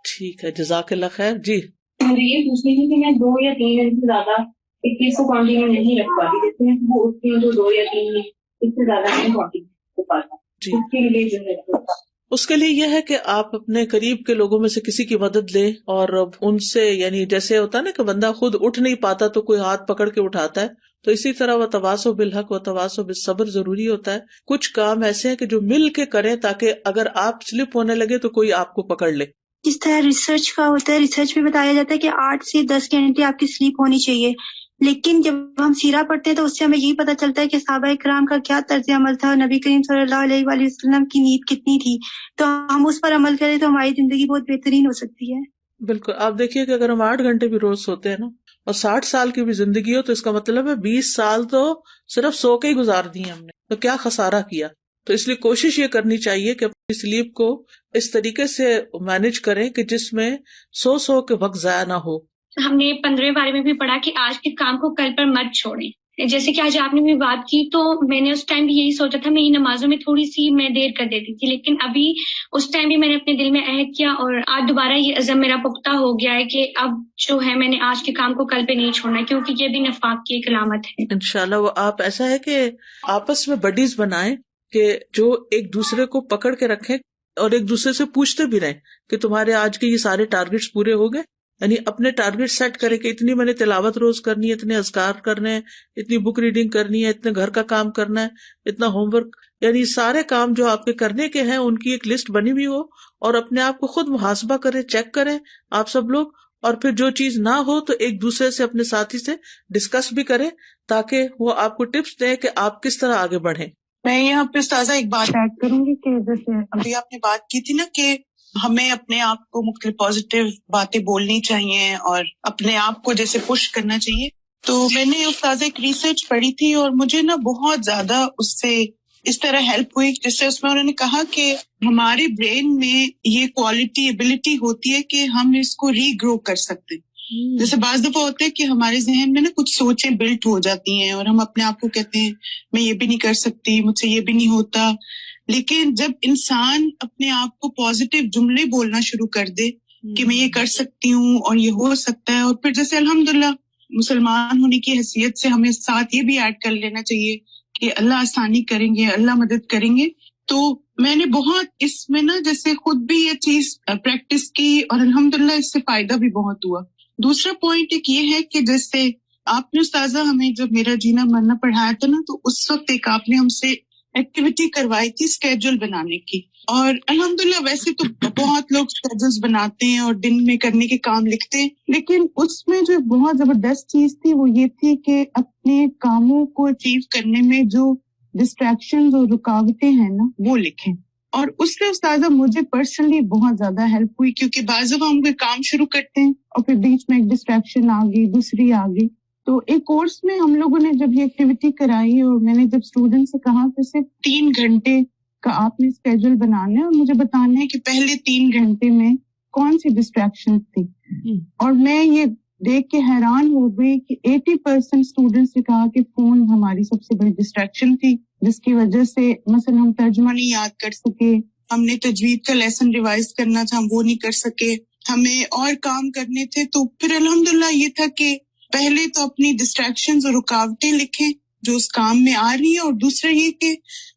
ٹھیک ہے, جزاک اللہ خیر. جی مجھے یہ پوچھنی تھی کہ میں 2 یا 3 دن سے زیادہ ایک چیز کو کنٹینیو نہیں رکھ پاتی, جیسے میں وہ اٹھتی ہوں تو 2 یا 3 دن اس سے زیادہ نہیں کنٹینیو کر پاتا. اس کے لیے جو ہے اس کے لیے یہ ہے کہ آپ اپنے قریب کے لوگوں میں سے کسی کی مدد لیں اور ان سے, یعنی جیسے ہوتا ہے نا کہ بندہ خود اٹھ نہیں پاتا تو کوئی ہاتھ پکڑ کے اٹھاتا ہے, تو اسی طرح وتواصوا بالحق وتواصوا بالصبر ضروری ہوتا ہے. کچھ کام ایسے ہیں کہ جو مل کے کریں تاکہ اگر آپ سلپ ہونے لگے تو کوئی آپ کو پکڑ لے. جس طرح ریسرچ کا ہوتا ہے, ریسرچ میں بتایا جاتا ہے کہ 8 سے 10 گھنٹے آپ کی سلیپ ہونی چاہیے, لیکن جب ہم سیرہ پڑھتے ہیں تو اس سے ہمیں یہی پتہ چلتا ہے کہ صحابہ کرام کا کیا طرز عمل تھا, نبی کریم صلی اللہ علیہ وآلہ وسلم کی نیند کتنی تھی. تو ہم اس پر عمل کریں تو ہماری زندگی بہت بہترین ہو سکتی ہے. بالکل. آپ دیکھیے کہ اگر ہم 8 گھنٹے بھی روز سوتے ہیں نا اور 60 سال کی بھی زندگی ہو تو اس کا مطلب ہے 20 سال تو صرف سو کے ہی گزار دیے ہم نے, تو کیا خسارہ کیا. تو اس لیے کوشش یہ کرنی چاہیے کہ اپنی سلیپ کو اس طریقے سے مینج کریں کہ جس میں سو کے وقت ضائع نہ ہو. ہم نے 15 بارے میں بھی پڑھا کہ آج کے کام کو کل پر مت چھوڑیں. جیسے کہ آج آپ نے بھی بات کی تو میں نے اس ٹائم بھی یہی سوچا تھا, میری نمازوں میں تھوڑی سی میں دیر کر دیتی تھی, لیکن ابھی اس ٹائم بھی میں نے اپنے دل میں عہد کیا اور آج دوبارہ یہ عزم میرا پختہ ہو گیا ہے کہ اب جو ہے میں نے آج کے کام کو کل پہ نہیں چھوڑنا, کیونکہ یہ بھی نفاق کی ایک علامت ہے. انشاءاللہ وہ آپ ایسا ہے کہ آپس میں بڈیز بنائیں کہ جو ایک دوسرے کو پکڑ کے رکھیں اور ایک دوسرے سے پوچھتے بھی رہیں کہ تمہارے آج کے یہ سارے ٹارگٹس پورے ہو گئے. یعنی اپنے ٹارگٹ سیٹ کریں کہ اتنی میں نے تلاوت روز کرنی ہے, اتنے اذکار کرنے ہیں, اتنی بک ریڈنگ کرنی ہے, اتنے گھر کا کام کرنا ہے, اتنا ہوم ورک, یعنی سارے کام جو آپ کے کرنے کے ہیں ان کی ایک لسٹ بنی ہوئی ہو, اور اپنے آپ کو خود محاسبہ کریں, چیک کریں آپ سب لوگ, اور پھر جو چیز نہ ہو تو ایک دوسرے سے اپنے ساتھی سے ڈسکس بھی کریں تاکہ وہ آپ کو ٹپس دیں کہ آپ کس طرح آگے بڑھیں. میں یہاں پہ استاذہ ایک بات ایڈ کروں گی کہ جیسے ابھی آپ نے بات کی تھی نا کہ ہمیں اپنے آپ کو مختلف پازیٹیو باتیں بولنی چاہیے اور اپنے آپ کو جیسے پش کرنا چاہیے. تو میں نے استاذہ ایک ریسرچ پڑھی تھی اور مجھے نا بہت زیادہ اس سے اس طرح ہیلپ ہوئی، جس سے اس میں انہوں نے کہا کہ ہمارے برین میں یہ کوالٹی ایبلٹی ہوتی ہے کہ ہم اس کو ری گرو کر سکتے ہیں. جیسے بعض دفعہ ہوتا ہے کہ ہمارے ذہن میں نا کچھ سوچیں بلٹ ہو جاتی ہیں اور ہم اپنے آپ کو کہتے ہیں میں یہ بھی نہیں کر سکتی، مجھ سے یہ بھی نہیں ہوتا. لیکن جب انسان اپنے آپ کو پازیٹیو جملے بولنا شروع کر دے کہ میں یہ کر سکتی ہوں اور یہ ہو سکتا ہے، اور پھر جیسے الحمدللہ مسلمان ہونے کی حیثیت سے ہمیں ساتھ یہ بھی ایڈ کر لینا چاہیے کہ اللہ آسانی کریں گے، اللہ مدد کریں گے. تو میں نے بہت اس میں نا جیسے خود بھی یہ چیز پریکٹس کی اور الحمدللہ اس سے فائدہ بھی بہت ہوا. دوسرا پوائنٹ ایک یہ ہے کہ جیسے آپ نے استاذہ ہمیں جب میرا جینا مرنا پڑھایا تھا نا، تو اس وقت ایک آپ نے ہم سے ایکٹیویٹی کروائی تھی اسکیجول بنانے کی. اور الحمدللہ ویسے تو بہت لوگ اسکیجولز بناتے ہیں اور دن میں کرنے کے کام لکھتے ہیں، لیکن اس میں جو بہت زبردست چیز تھی وہ یہ تھی کہ اپنے کاموں کو اچیو کرنے میں جو ڈسٹریکشنز اور رکاوٹیں ہیں نا وہ لکھیں. اور اس سے استاذہ مجھے پرسنلی بہت زیادہ ہیلپ ہوئی، کیونکہ بعض دفعہ ہم کوئی کام شروع کرتے ہیں اور پھر بیچ میں ایک ڈسٹریکشن آ گئی، دوسری آ گئی. تو ایک کورس میں ہم لوگوں نے جب یہ ایکٹیویٹی کرائی اور میں نے جب اسٹوڈنٹ سے کہا کہ صرف 3 گھنٹے کا آپ نے اسکیجول بنانا ہے اور مجھے بتانا ہے کہ پہلے 3 گھنٹے میں کون سی ڈسٹریکشن تھی، اور میں یہ دیکھ کے حیران ہو گئی کہ 80% اسٹوڈنٹس نے کہا کہ فون ہماری سب سے بڑی ڈسٹریکشن تھی، جس کی وجہ سے مثلا ہم ترجمہ نہیں یاد کر سکے، ہم نے تجوید کا لیسن ریوائز کرنا تھا ہم وہ نہیں کر سکے، ہمیں اور کام کرنے تھے. تو پھر الحمدللہ یہ تھا کہ پہلے تو اپنی ڈسٹریکشنز اور رکاوٹیں لکھیں جو اس کام میں آ رہی ہیں، اور دوسرا یہ کہ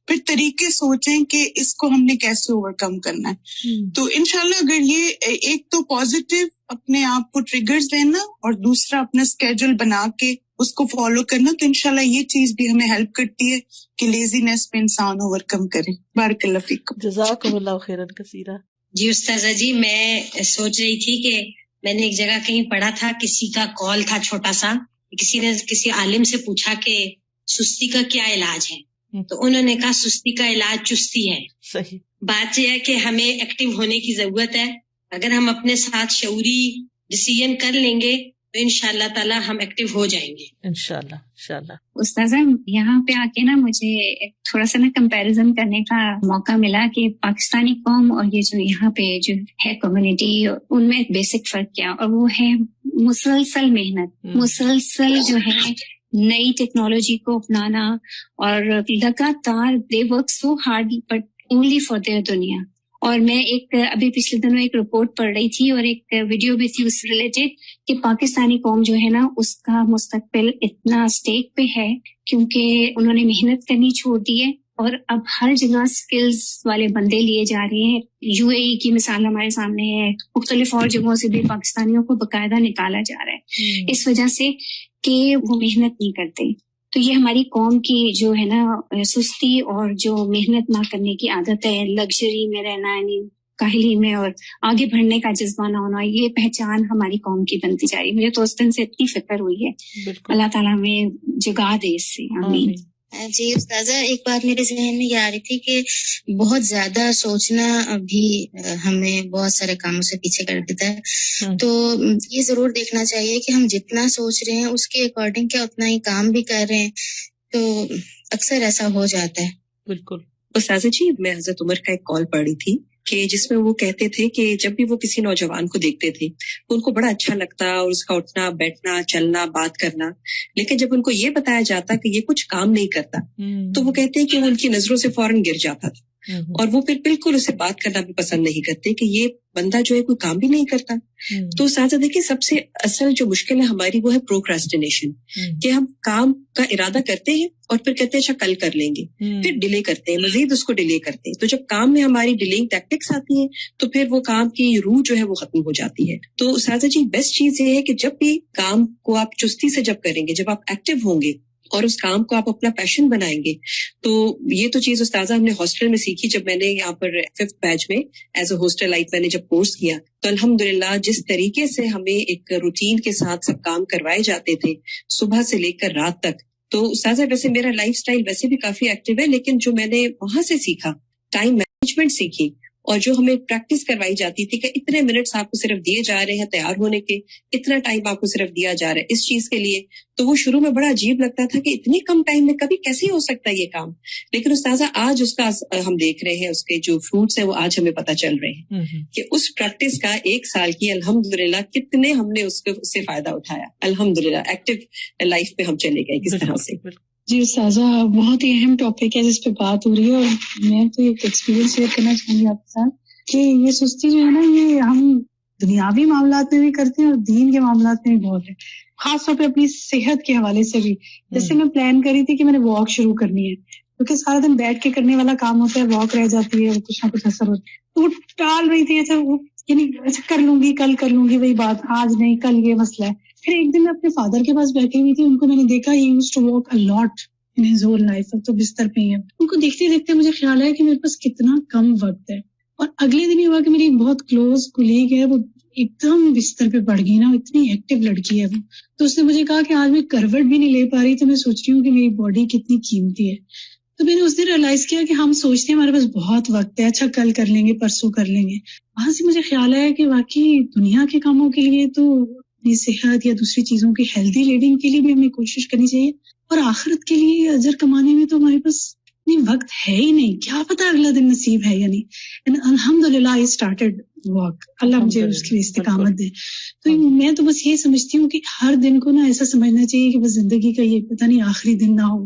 پھر طریقے سوچیں کہ اس کو ہم نے کیسے اوور کم کرنا ہے. تو انشاءاللہ اگر یہ ایک تو پازیٹیو اپنے آپ کو ٹریگرز دینا اور دوسرا اپنا اسکیجول بنا کے اس کو فالو کرنا، تو انشاءاللہ یہ چیز بھی ہمیں ہیلپ کرتی ہے کہ لیزینس پہ انسان اوور کم کرے. بارک اللہ فیکم. جزاکم اللہ خیرن کثیرا. جی استاذہ جی، میں سوچ رہی تھی کہ میں نے ایک جگہ کہیں پڑھا تھا، کسی کا کال تھا چھوٹا سا، کسی نے کسی عالم سے پوچھا کہ سستی کا کیا علاج ہے، تو انہوں نے کہا سستی کا علاج چستی ہے. صحیح بات یہ ہے کہ ہمیں ایکٹیو ہونے کی ضرورت ہے. اگر ہم اپنے ساتھ شعوری ڈیسیژن کر لیں گے تو انشاءاللہ تعالی ہم ایکٹیو ہو جائیں گے انشاءاللہ. استاذہ یہاں پہ آ کے نا مجھے تھوڑا سا نا کمپیریزن کرنے کا موقع ملا کہ پاکستانی قوم اور یہ جو یہاں پہ جو ہے کمیونٹی، ان میں ایک بیسک فرق کیا، اور وہ ہے مسلسل محنت، مسلسل جو ہے نئی ٹیکنالوجی کو اپنانا، اور لگاتار they work so hard but only for their دنیا. اور میں ایک ابھی پچھلے دنوں ایک رپورٹ پڑھ رہی تھی اور ایک ویڈیو بھی تھی اس سے ریلیٹڈ کہ پاکستانی قوم جو ہے نا اس کا مستقبل اتنا اسٹیک پہ ہے کیونکہ انہوں نے محنت کرنی چھوڑ دی ہے، اور اب ہر جگہ سکلز والے بندے لیے جا رہے ہیں. UAE کی مثال ہمارے سامنے ہے، مختلف اور جگہوں سے بھی پاکستانیوں کو باقاعدہ نکالا جا رہا ہے اس وجہ سے کہ وہ محنت نہیں کرتے. تو یہ ہماری قوم کی جو ہے نا سستی اور جو محنت نہ کرنے کی عادت ہے، لگژری میں رہنا، یعنی کاہلی میں اور آگے بڑھنے کا جذبہ نہ ہونا، یہ پہچان ہماری قوم کی بنتی جا رہی ہے. مجھے تو اس دن سے اتنی فکر ہوئی ہے، اللہ تعالیٰ ہمیں جگا دے اس سے، آمین. جی استاذہ، ایک بات میرے ذہن میں یہ آ رہی تھی کہ بہت زیادہ سوچنا بھی ہمیں بہت سارے کاموں سے پیچھے کر دیتا ہے. تو یہ ضرور دیکھنا چاہیے کہ ہم جتنا سوچ رہے ہیں اس کے اکارڈنگ کیا اتنا ہی کام بھی کر رہے ہیں، تو اکثر ایسا ہو جاتا ہے. بالکل. استاذہ جی، میں حضرت عمر کا ایک کال پڑھی تھی کہ جس میں وہ کہتے تھے کہ جب بھی وہ کسی نوجوان کو دیکھتے تھے ان کو بڑا اچھا لگتا اور اس کا اٹھنا بیٹھنا چلنا بات کرنا، لیکن جب ان کو یہ بتایا جاتا کہ یہ کچھ کام نہیں کرتا تو وہ کہتے ہیں کہ وہ ان کی نظروں سے فوراً گر جاتا تھا، اور وہ پھر بالکل اسے بات کرنا بھی پسند نہیں کرتے کہ یہ بندہ جو ہے کوئی کام بھی نہیں کرتا. تو ساتھ دیکھیں سب سے اصل جو مشکل ہے ہماری وہ ہے پروکراسٹینیشن، کہ ہم کام کا ارادہ کرتے ہیں اور پھر کہتے ہیں اچھا کل کر لیں گے، پھر ڈیلے کرتے ہیں، مزید اس کو ڈیلے کرتے ہیں. تو جب کام میں ہماری ڈیلینگ ٹیکٹکس آتی ہیں تو پھر وہ کام کی روح جو ہے وہ ختم ہو جاتی ہے. تو ساتھ جی بیسٹ چیز یہ ہے کہ جب بھی کام کو آپ چستی سے جب کریں گے، جب آپ ایکٹیو ہوں گے اور اس کام کو آپ اپنا پیشن بنائیں گے. تو یہ تو چیز استاذہ ہم نے ہاسٹل میں سیکھی. جب میں نے یہاں پر 5th بیچ میں ایز اے ہاسٹل لائف میں نے جب کورس کیا تو الحمدللہ جس طریقے سے ہمیں ایک روٹین کے ساتھ سب کام کروائے جاتے تھے صبح سے لے کر رات تک. تو استاذہ ویسے میرا لائف سٹائل ویسے بھی کافی ایکٹیو ہے، لیکن جو میں نے وہاں سے سیکھا ٹائم مینجمنٹ سیکھی، اور جو ہمیں پریکٹس کروائی جاتی تھی کہ اتنے منٹس آپ کو صرف دیے جا رہے ہیں تیار ہونے کے، اتنا ٹائم آپ کو صرف دیا جا رہا ہے اس چیز کے لیے. تو وہ شروع میں بڑا عجیب لگتا تھا کہ اتنی کم ٹائم میں کبھی کیسے ہو سکتا ہے یہ کام. لیکن استاذہ آج اس کا ہم دیکھ رہے ہیں، اس کے جو فروٹس ہیں وہ آج ہمیں پتہ چل رہے ہیں کہ اس پریکٹس کا 1 سال کی الحمدللہ کتنے ہم نے اس سے فائدہ اٹھایا. الحمدللہ ایکٹیو لائف پہ ہم چلے گئے کس طرح سے. جی استاذہ، بہت ہی اہم ٹاپک ہے جس پہ بات ہو رہی ہے، اور میں تو ایک ایکسپیرینس شیئر کرنا چاہوں گی آپ کے ساتھ کہ یہ سستی جو ہے نا، یہ ہم دنیاوی معاملات میں بھی کرتے ہیں اور دین کے معاملات میں بھی بہت ہے، خاص طور پہ اپنی صحت کے حوالے سے بھی. جیسے میں پلان کری تھی کہ میں نے واک شروع کرنی ہے، کیونکہ سارا دن بیٹھ کے کرنے والا کام ہوتا ہے، واک رہ جاتی ہے اور کچھ نہ کچھ اثر ہوتا ہے. تو وہ ٹال رہی تھی، اچھا کر لوں گی، کل کر لوں گی، وہی بات، آج نہیں کل یہ مسئلہ ہے. پھر ایک دن میں اپنے فادر کے پاس بیٹھی ہوئی تھی، ان کو میں نے دیکھا he used to walk a lot in his whole life. اب تو بستر پہ ہی ہیں. ان کو دیکھتے دیکھتے مجھے خیال آیا کہ میرے پاس کتنا کم وقت ہے. اور اگلے دن یہ ہوا کہ میری ایک بہت کلوز کولیگ ہے، وہ ایک دم بستر پہ پڑ گئی نا، اتنی ایکٹیو لڑکی ہے وہ. تو اس نے مجھے کہا کہ آج میں کروٹ بھی نہیں لے پا رہی. تو میں سوچ رہی ہوں کہ میری باڈی کتنی قیمتی ہے. تو میں نے اس دن ریئلائز کیا کہ ہم سوچتے ہیں ہمارے پاس بہت وقت ہے، اچھا کل کر لیں گے، پرسوں کر لیں گے. وہاں سے مجھے خیال آیا کہ واقعی دنیا کے کاموں کے لیے تو اپنی صحت یا دوسری چیزوں کی ہیلدی لیڈنگ کے لیے بھی ہمیں کوشش کرنی چاہیے، اور آخرت کے لیے اجر کمانے میں تو ہمارے پاس وقت ہے ہی نہیں. کیا پتا اگلا دن نصیب ہے یا نہیں. الحمدللہ I started walk. اللہ مجھے اس کی استقامت دے. تو میں تو بس یہ سمجھتی ہوں کہ ہر دن کو نا ایسا سمجھنا چاہیے کہ بس زندگی کا یہ پتہ نہیں آخری دن نہ ہو،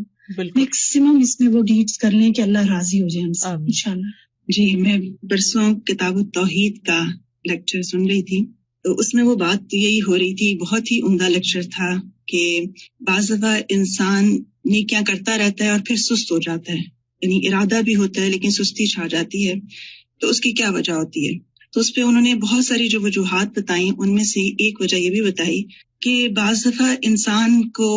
میکسیمم اس میں وہ ڈیڈز کر لیں کہ اللہ راضی ہو جائے ہم سے انشاءاللہ. جی، میں پرسوں کتاب التوحید کا لیکچر سن رہی تھی، تو اس میں وہ بات یہی ہو رہی تھی. بہت ہی عمدہ لیکچر تھا کہ بعض دفعہ انسان نیکیاں کرتا رہتا ہے اور پھر سست ہو جاتا ہے، یعنی ارادہ بھی ہوتا ہے لیکن سستی چھا جاتی ہے. تو اس کی کیا وجہ ہوتی ہے؟ تو اس پہ انہوں نے بہت ساری جو وجوہات بتائیں، ان میں سے ایک وجہ یہ بھی بتائی کہ بعض دفعہ انسان کو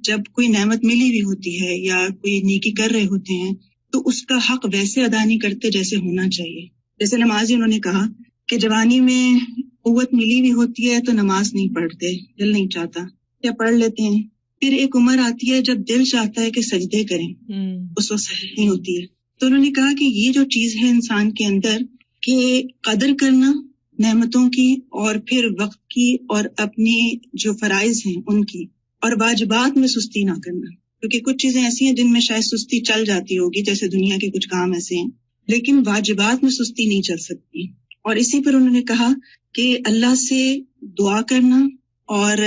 جب کوئی نعمت ملی بھی ہوتی ہے یا کوئی نیکی کر رہے ہوتے ہیں تو اس کا حق ویسے ادا نہیں کرتے جیسے ہونا چاہیے. جیسے نمازی انہوں نے کہا کہ جوانی میں قوت ملی بھی ہوتی ہے تو نماز نہیں پڑھتے، دل نہیں چاہتا، یا پڑھ لیتے ہیں. پھر ایک عمر آتی ہے جب دل چاہتا ہے کہ سجدے کریں، اس وقت صحیح نہیں ہوتی ہے. تو انہوں نے کہا کہ یہ جو چیز ہے انسان کے اندر کہ قدر کرنا نعمتوں کی، اور پھر وقت کی، اور اپنے جو فرائض ہیں ان کی، اور واجبات میں سستی نہ کرنا. کیونکہ کچھ چیزیں ایسی ہیں جن میں شاید سستی چل جاتی ہوگی، جیسے دنیا کے کچھ کام ایسے ہیں، لیکن واجبات میں سستی نہیں چل سکتی. اور اسی پر انہوں نے کہا کہ اللہ سے دعا کرنا اور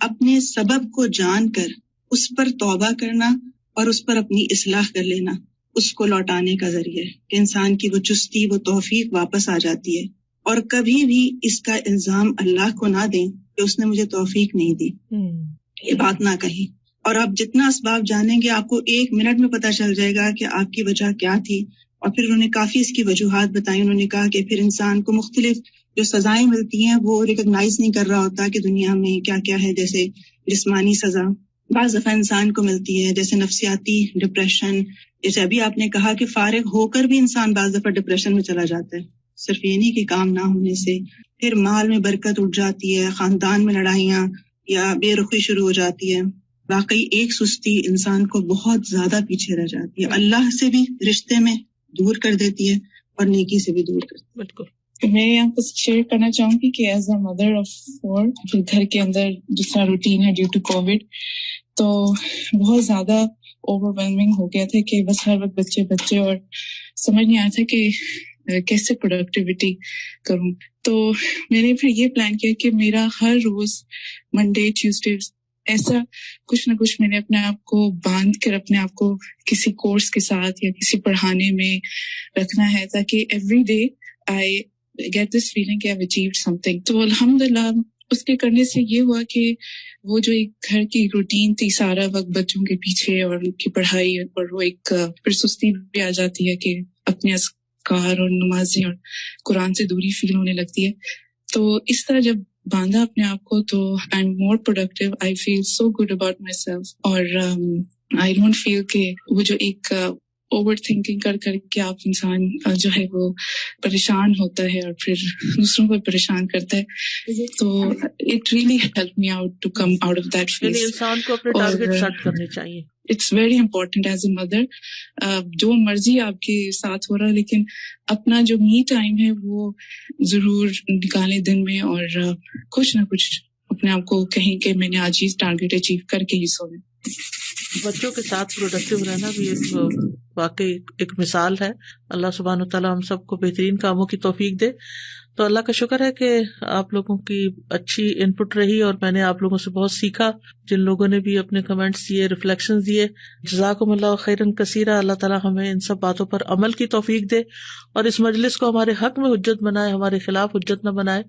اپنے سبب کو جان کر اس پر توبہ کرنا اور اس پر اپنی اصلاح کر لینا، اس کو لوٹانے کا ذریعہ ہے کہ انسان کی وہ چستی، وہ توفیق واپس آ جاتی ہے. اور کبھی بھی اس کا الزام اللہ کو نہ دیں کہ اس نے مجھے توفیق نہیں دی، یہ بات نہ کہیں. اور آپ جتنا اسباب جانیں گے آپ کو 1 منٹ میں پتہ چل جائے گا کہ آپ کی وجہ کیا تھی. اور پھر انہوں نے کافی اس کی وجوہات بتائی. انہوں نے کہا کہ پھر انسان کو مختلف جو سزائیں ملتی ہیں وہ ریکگنائز نہیں کر رہا ہوتا کہ دنیا میں کیا کیا ہے. جیسے جسمانی سزا بعض دفعہ انسان کو ملتی ہے، جیسے نفسیاتی ڈپریشن. جیسے ابھی آپ نے کہا کہ فارغ ہو کر بھی انسان بعض دفعہ ڈپریشن میں چلا جاتا ہے، صرف یہ نہیں کہ کام نہ ہونے سے. پھر مال میں برکت اٹھ جاتی ہے، خاندان میں لڑائیاں یا بے رخی شروع ہو جاتی ہے. واقعی ایک سستی انسان کو بہت زیادہ پیچھے رہ جاتی ہے، اللہ سے بھی رشتے میں دور کر دیتی ہے اور نیکی سے بھی دور کرتی ہے. بالکل. میں یہاں پر شیئر کرنا چاہوں گی کہ ایز اے مدر آف 4 پھر گھر کے اندر جس طرح روٹین ہے ڈیو ٹو کووڈ، تو بہت زیادہ اوور ویلمنگ ہو گیا تھا کہ بس ہر وقت بچے اور سمجھ نہیں آیا تھا کہ کیسے پروڈکٹیوٹی کروں. تو میں نے پھر یہ پلان کیا کہ میرا ہر روز منڈے ٹیوزڈے ایسا کچھ نہ کچھ میں نے اپنے آپ کو باندھ کر اپنے آپ کو کسی کورس کے ساتھ یا کسی پڑھانے میں رکھنا ہے، تاکہ every day I get this feeling کہ I have achieved something. تو الحمدللہ اس کے کرنے سے یہ ہوا کہ وہ جو ایک گھر کی روٹین تھی، سارا وقت بچوں کے پیچھے اور ان کی پڑھائی، اور وہ ایک پھر سستی بھی آ جاتی ہے کہ اپنے اذکار اور نمازیں اور قرآن سے دوری فیل ہونے لگتی ہے. تو اس طرح جب باندھا اپنے آپ کو تو I am more productive, I feel so good about myself. اور آئی ڈونٹ فیل کہ وہ جو ایک اوور تھنکنگ کر کے آپ انسان جو ہے وہ پریشان ہوتا ہے اور پھر دوسروں کو پریشان کرتا ہے, تو it really help me out to come out of that phase. انسان کو اپنے ٹارگیٹ سیٹ کرنے چاہیے. It's very important as a mother, جو مرضی آپ کے ساتھ ہو رہا لیکن اپنا جو می ٹائم ہے وہ ضرور نکالیں دن میں, اور کچھ نہ کچھ اپنے آپ کو کہیں کہ میں نے آج یہ ٹارگیٹ اچیو کر کے ہی سونا. بچوں کے ساتھ پروڈکٹیو رہنا بھی ایک واقعی ایک مثال ہے. اللہ سبحانہ وتعالیٰ ہم سب کو بہترین کاموں کی توفیق دے. تو اللہ کا شکر ہے کہ آپ لوگوں کی اچھی ان پٹ رہی اور میں نے آپ لوگوں سے بہت سیکھا. جن لوگوں نے بھی اپنے کمنٹس دیے, ریفلیکشنز دیے, جزاکم اللہ خیرن کثیرا. اللہ تعالیٰ ہمیں ان سب باتوں پر عمل کی توفیق دے اور اس مجلس کو ہمارے حق میں حجت بنائے, ہمارے خلاف حجت نہ بنائے.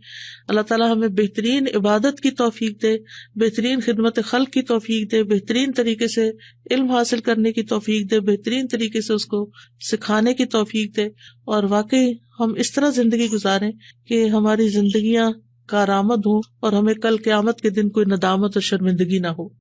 اللہ تعالیٰ ہمیں بہترین عبادت کی توفیق دے, بہترین خدمت خلق کی توفیق دے, بہترین طریقے سے علم حاصل کرنے کی توفیق دے, بہترین طریقے سے اس کو سکھانے کی توفیق دے, اور واقعی ہم اس طرح زندگی گزاریں کہ ہماری زندگیاں کارآمد ہوں اور ہمیں کل قیامت کے دن کوئی ندامت اور شرمندگی نہ ہو.